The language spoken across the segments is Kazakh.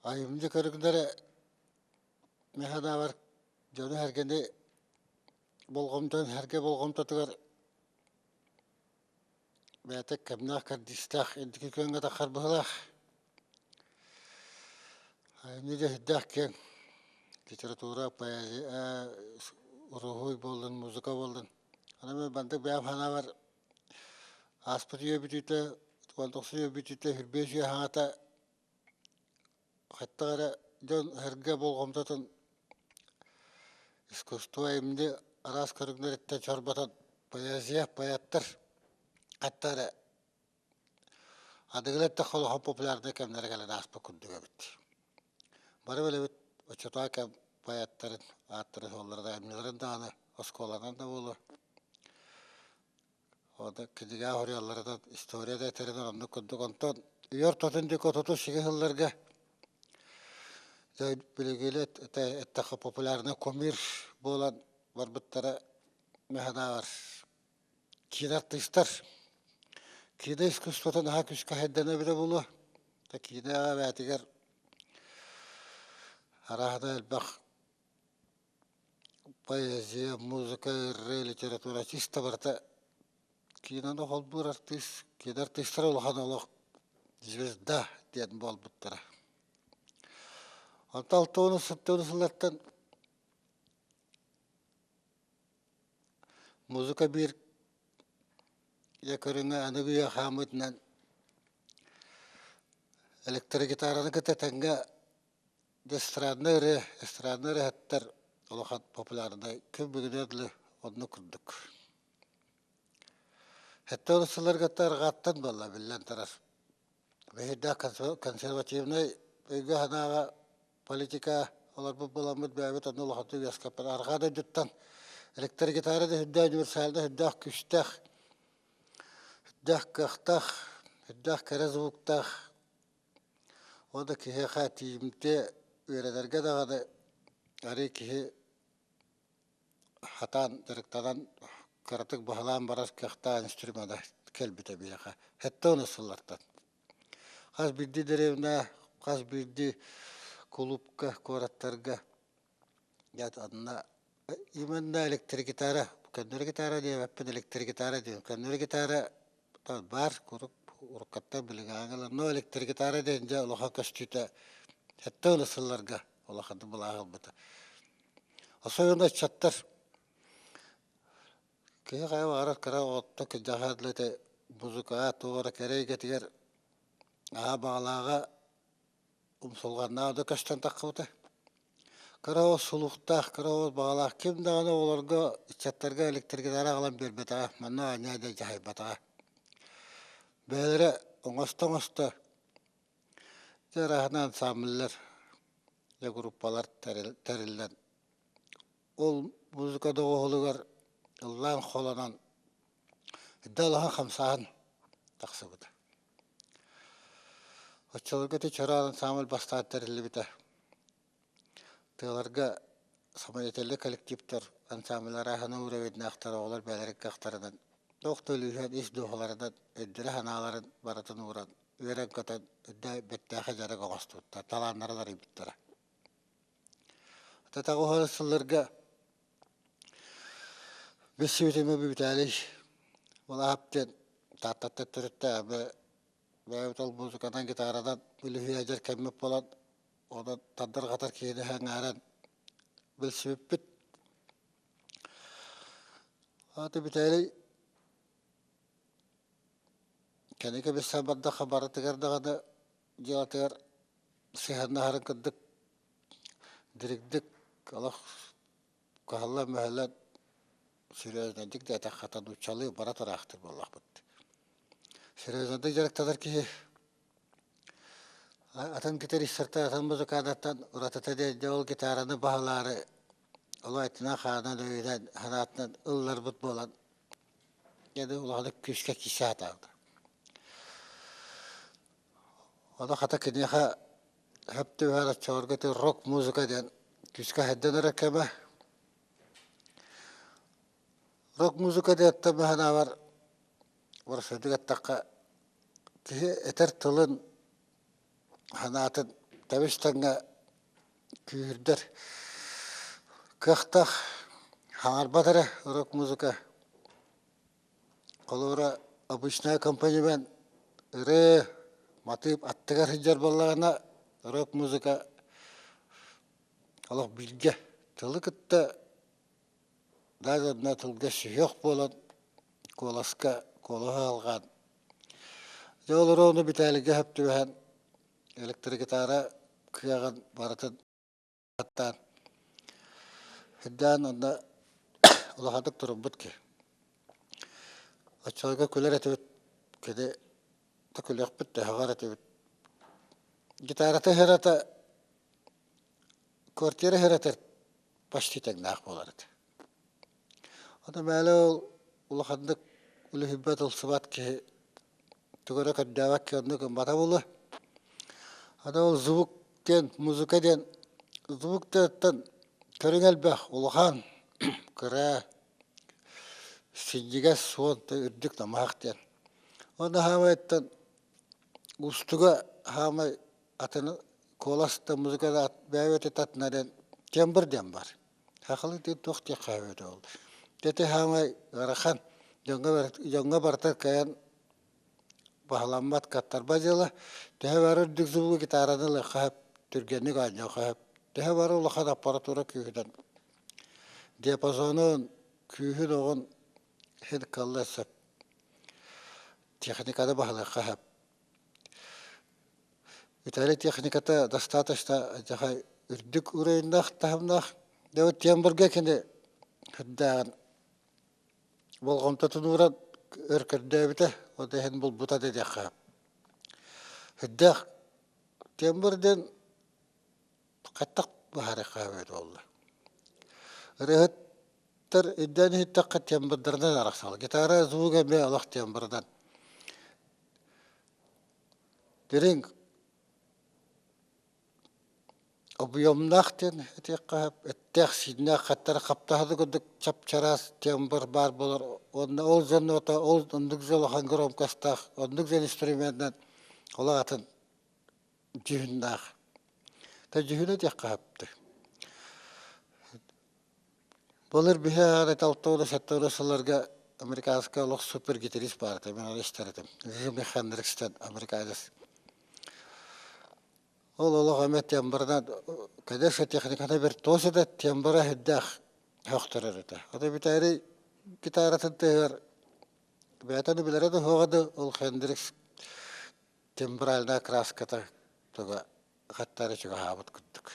Ayımcı körükleri mehada var. Canı herkende bolgomdan herke bolgomda tugar. Betek kemnah kardistah endiki könge takar bıhlah. Ayımcı da hiddah literatura, poezi, ruhuy boldun, muzika boldun. Ana bandık beyam hana var. Aspıtıyor bütüte, tuvaltoksuyuyor bütüte, hürbeşiyor hangata. Hatta gara jon herge bolgomdatın искусство эмди арас көрүнгөрүттө чорботот поэзия поэттер аттары адыгылетте холо популярны кемнер келен аспа күндүгө бит бары беле бит очота кем поэттер аттары холларда эмнелерин дааны осколанан да болу ода кидига хориялларда историяда терен онду күндүк онтон үйөр тотун дико тоту шиги хылларга билигиле эттаха популярны комир болан барбыттара механа бар кинартыстар кине искусствотон аха күскө хеддене бире болу та кине бәтигер арахада элбах поэзия музыка литература чисто барта кинону холбур артист кине артисттар улахан олох звезда диэн болбуттара онта алтоону сыптоону сылаттан музыка бир якорыңа аныбыя хамытнан электрогитараны кытатанга эстрадный хаттар улахан популярный көп бүгүнөдлү онну күрдүк хаттоону сыларгаттар гаттан болла биллен тарар бехидда консервативный өйгө ханага политика олар бу боламыт бәбит онну улахатты вяскапар аргада жуттан электрогитара да хүддэ универсалда хүддах күстах хүддах кахтах хүддах кара звуктах ода кихе хатимте үйрәнәргә дагы ари кихе хатан директадан каратык бахалан барас кахта инструмента келбите бияха хетте оны сыллартан хас бидди деревна хас бидди клубка кораттарга ят адна именно электрогитара кандыр гитара диye веппен электрогитара диye кандыр гитара бар куруп уркатта билгаңала но электрогитара денже лоха кастыта хетте оны сылларга олахады булагыл бата особенно чаттар кеге кайва арат кара отто кежахадлете музыка тоора керейге тигер багалага умсулганна да каштан таккыта карао сулуктах карао багалах ким дагы оларга чаттарга электрогитара калан бербета мана аняда жайбата бәлере оңостоңосто жарахнан самыллар я группалар терилден ол музыкада оголугар ыллан холонан далахан хамсаан таксыбыта очолга те чаран самыл бастаат терилбите тыларга самоятелли коллективтер ансамбльлары хана уровень актар олар бәлерек актардан доктолухан ис дохалардан эддере ханаларын баратын уран үйрен катан эдде беттахе жарыга гостутта таланнарлар биттера татагы холсылларга бесүтеме битали вала хаптен таттатта төрөттө бәйтол музыкадан гитарадан үлүхү ажар кеммеп болот ода таддар катар кийине хаңаран билсибиппит аты битали кенеке бессабарда хабары тигердагада жаатыр сеханна харын кыддык директик алах кахалла мәһәлләт серьезныдик да та хатан учалы бара тарахтыр боллах бит серьезныдик директор ки атан гитари сарта атан музыкадаттан уратата де жол гитараны баһалары олайтына хана дөйдән ханатны ыллар бут болан яды улады күшкә кисәт алды ода хата кенеха хәпте һәр чоргаты рок музыка ден күшкә хәддәнәр кәмә рок музыка дәттә мәһәнә бар варсыдык тақка ки этер тылын ханатын Табистаңа күйірдер. Кықтақ хаңарбатары рок-музыка. Қолуыра обычная компаниямен ыры матып аттығар хиджар баллағына рок-музыка олық білге. Тылы кітті даже одна тылға сүйек болан коласка колаға алған. Жолыр оны бітәліге хөпті бән электрогитара күйаған баратын аттан. Хиддан онда улахадық тұрым бұтке. Очойга күлер әтібіт, кеде та күлек бітті, хағар әтібіт. Гитарата херата, квартира хератыр, пашти тәңнақ боларыды. Ода мәлі ол улахадық үлі хиббет ұлсыбат ке түгірі көддәвәк ке онды күмбата болы. Ода ол звук ден, музыка ден, звук ден көрің әлбәқ, улахан, күрә, синжиге суонта үрдік намақтен. Оны хамайттан устуга хамай атыны коласта музыкада бәйветі татынаден тембірден бар. Хақылы ден тоқты қайветі олды. Деті хамай ғарахан жоңға бартар каян бағаламат каттар базела. Дәе бары үрдік зубы гитаранылы қағып, түргені ғанжа қағып. Дәе бары ұлақан аппаратура күйіден. Диапазонын күйін оғын хед калла сап техникада бахла хаб итали техниката достаточно жахай үрдүк урайындах тахымнах да тембурге кенде хаддан болгомто тунурат өркөрдөбүтө одехен бул бута деде хаб хаддах тембурден каттак бахара хабет болду рехет тер идден хиттаққа тембірдерден арақсал. Гитара звуга бе алақ тембірден. Дерің объемнақтен әтеққа әттәқ сидіне қаттары қаптағыды күдік чап-чарас тембір бар болар. Ол зен ота, ол ондық зел хангыром кастақ, ондық зен инструментнен олағатын жүхіннақ. Та жүхіні әтеққа әпті. Болыр бихе арет алтауды сәттауды сыларға американская олық супер гитарист барды. Мен оны іштердім. Жими Хендрикстен, американец. Ол олық әмет тембірден, кәдесі техниканы бір тосы да тембіра хиддақ хоқтырыр еді. Ода бітәрі гитаратын тегер. Бәйтіні білереді хоғады ол Хендрикс тембіралына краската тұға қаттары чуға хабыт күттік.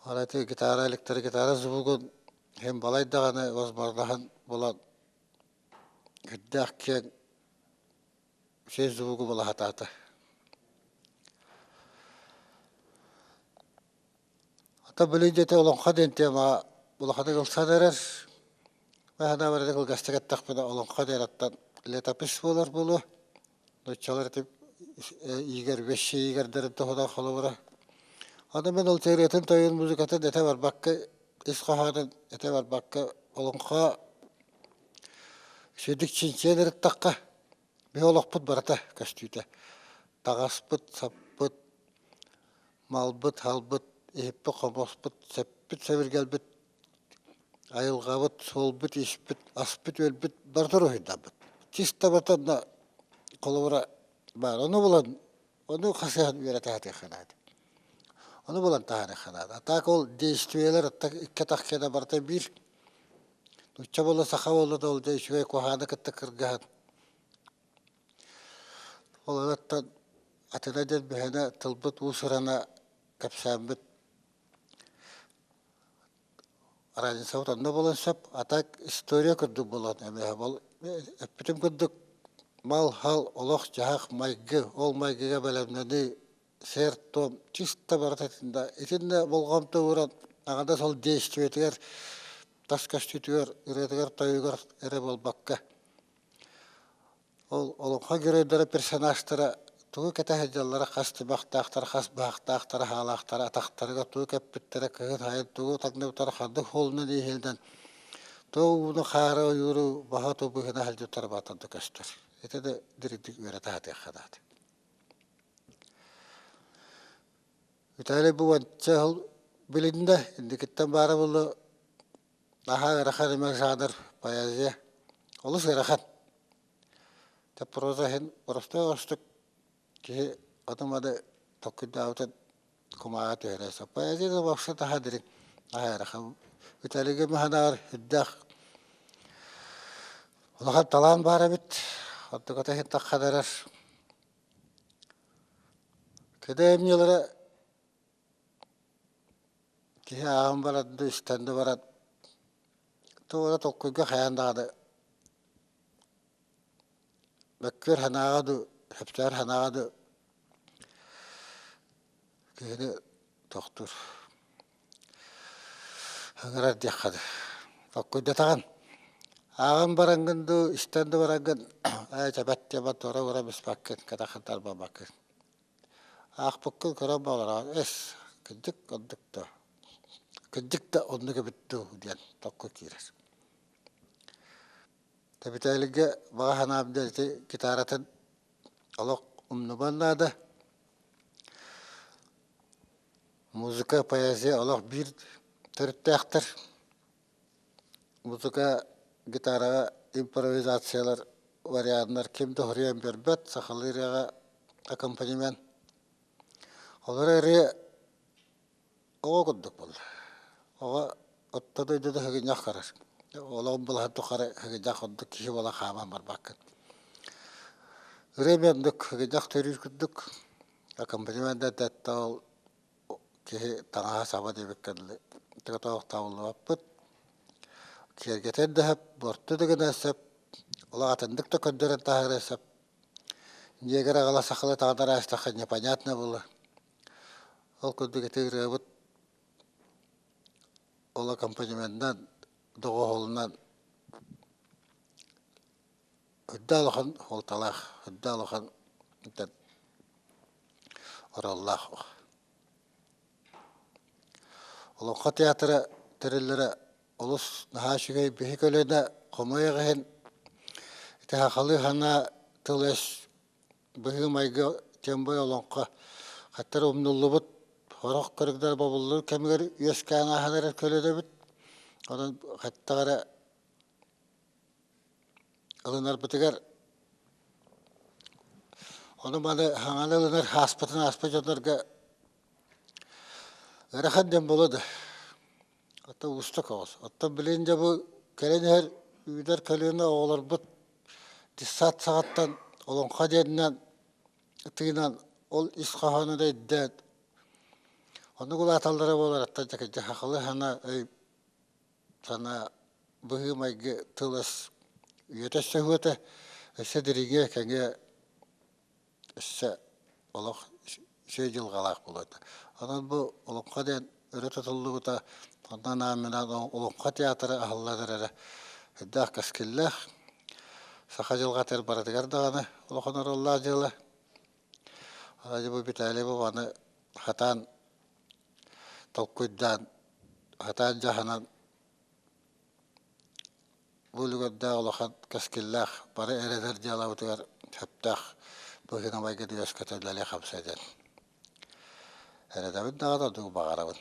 Алайты гитара, электрогитара звугун hem balayдағаны возможнахан болан гиддақ кен сей звугу бола хататы. Ата білейдеті олонға дентема болақады қылсан әрер. Мәхана бәрді қыл гастагаттақ бені олонға дераттан летапис болар болу. Нөтчалар етіп егер веші егердерін тұғыдан қолы бұра. Аны мен ол тегіретін тойын музыкатын әте бар баққа, исқаханын әте бар баққа, олыңға сөйдік чинчен әріттаққа, бе олықпыт барата кәстүйті. Тағаспыт, саппыт, малбыт, халбыт, еппі, қомоспыт, сәппіт, сәбіргелбіт, айылғабыт, солбыт, еспіт, аспыт, өлбіт, бартыр ойындабыт. Чиста батанна қолуыра бар. Оны болан, оны қасыған үйреті әте қанады. Onu bulan tahane xanada. Tak ol değiştiğeler iki takkede barda bir. Uçça bolla sağa bolla da ol değiştiğe kohana kıtta kırgahan. Olanattan atına del behene tılbıt usurana kapsambıt. Aracın savutanda bolan sap atak istoriya kırdık bolan. Bütün kırdık mal hal olaq jahaq maygı ol maygıga belemnedi. Сер том чисто бартатында итинде болгомто уран агада сол действиетер таскаштытыр иретер тойгор эре болбакка ол олонга көрөдөрө персонажтары тугу кетахажаллары касты бактактар хас бактактар халактар атактарга тугу кеппиттере кыгын хайын тугу тагныбтар хады холуна дейелден тугуну хара юру бахату быгына халжутар батанды кастар этеде директик өрөтаты хадат Bitali bu vançal bilinde indikitten bara bulu daha rahat emek sadır payaziye. Olus rahat. Te proza hen prosta ostuk ki adam adı tokkudavut kumaat öğrense. Payaziye de baksa daha direkt daha rahat. Bitali gibi hadar hiddak. Olahat talan bara bit. Hatta kata hitta kadarar. Kede emniyalara ki ağam baradı istendi barat. Tuğra tokkuyga hayandağdı. Bekker hanağıdı, hepter hanağıdı. Kede doktor. Hangarar diyakadı. Tokkuyda tağın. Ağam barangındı, istendi barangın. Ay çabat çabat ora ora bis bakken, kada khantar ba bakken. Ağ bukkul kara bağlar. Es, kıcık ondık da. Kıcık da ondık bitti diyen tokku kirer. Tabi taylige bağa hanağım derdi gitaratın alok umnubannadı. Muzika payası alok bir tırıttaktır. Muzika gitara improvizasyonlar varyanlar kim doğruyan bir bet sakalıyla akompanimen. Onları oğa kurduk bol. Oğa ottadı da hagin yakarar. Oğlan bul hatta kare hagin yakurduk kişi ola xamam var bakın. Remenduk hagin yak törür kurduk. Akompanimen de dettal ki tanaha sabah debekkerli. Tıkata tavulu vapıt. Kergeten de hep bortu da gına sep. Ola atandık da könderen tahire sep. Негер ағала сақылы тағдар астақа непонятно было. Ол күндігі тегірі бұд, ол аккомпанементнан, доғы холынан, үдді алуған ол талақ, үдді алуған ораллақ. Олыққа театры тірілері олыс наға шүгей бейі көліне қомайығын, тәқалы ғана тылыс бүйі майғы тембой олонқа қаттар өмнулы бұд, орақ көрігдер бабылыр, кәмігер өскән ағанар көледі бұд. Onun hatta alınır bitiger. Onu bana hangi alınır haspatınlarga rahatden buladı. Hatta usta kavas. Hatta bilince bu gelen her üder kalene oğlar bu saat saatten olan kaderinden tıйнан ol iskahanı da iddet. Onu kula atallara bolar hatta jakı haklı hana sana bıhı mayge tılas yetesse huete ese dirige kenge ese olaq şey yılgalaq buladı. Onun bu olaqqa den öğretildiği da ondan amına olaqqa teatrı ahılladırı. Hiddah kaskillah sakajılga ter baradıgar dağını olaqanar Allah jılı. Hadi bu bitali bu bana hatan tolkuydan hatan jahanan Bulgada olahan kaskillah para ereder jalautar heptah bugün ama gidiyoruz katılarla kapsadan. Ereder bir daha da du bağırın.